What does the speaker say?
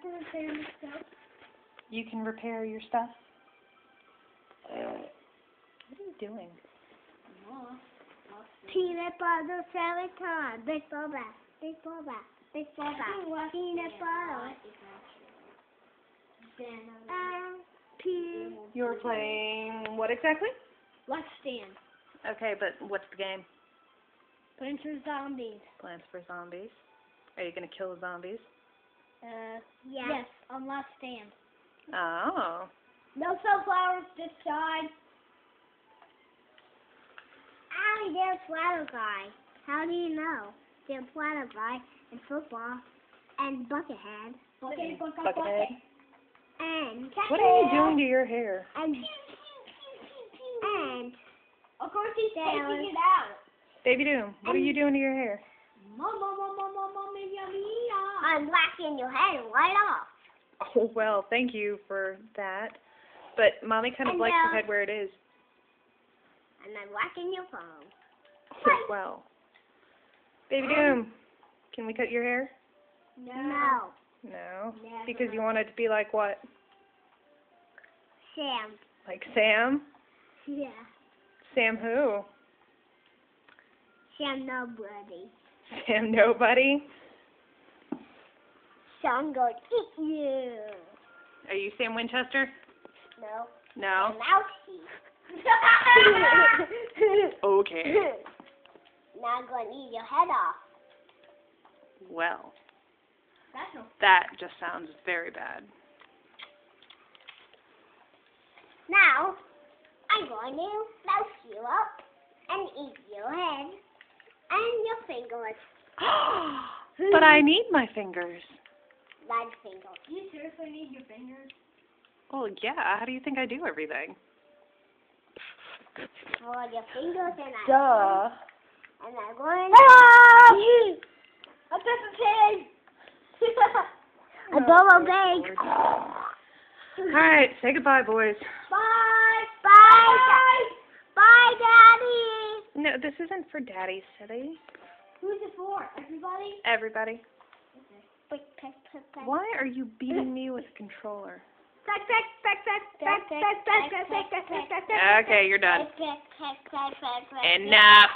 to repair my stuff. You can repair your stuff? What are you doing? Peanut butter Savitar. Big ball back. Big ball back. Big ball back. Peanut butter. You're playing what exactly? Let's stand. Okay, but what's the game? Plants vs. Zombies. Plants vs. Zombies. Are you going to kill the zombies? Yes, on Let's Stand. Oh. No sunflowers this side. There's Flatter Guy. How do you know? There's Flatter Guy and football and Buckethead. Buckethead. And What are you doing to your hair? And Of course he's taking it out. Baby Doom, what are you doing to your hair? I'm whacking your head right off. Oh, well, thank you for that. But Mommy kind of And, likes your head where it is. And I'm whacking your phone. Oh, well. Baby Doom, can we cut your hair? No. No? Never. Because you want it to be like what? Sam. Like Sam? Yeah. Sam who? Sam nobody. Sam nobody? Sam gonna eat you. Are you Sam Winchester? No. No? Mousy. Okay. Now I'm gonna eat your head off. Well, That's no. that just sounds very bad. Now, I'm going to mouse you up and eat your head and your fingers. But I need my fingers. Leg fingers. Do you seriously need your fingers? Well, yeah. How do you think I do everything? For your fingers and Duh. I'm going A Peppa Pig! a double bag. All right. Say goodbye, boys. Bye. Bye. Bye, Daddy. No, this isn't for Daddy, silly. Who's it for? Everybody? Everybody. Pick, pick, pick, pick. Why are you beating me with a controller? Pick, pick, pick, pick, pick, pick, pick, pick, pick, pick, pick, pick. Okay, you're done. Pick, pick, pick, pick, pick, pick. Enough.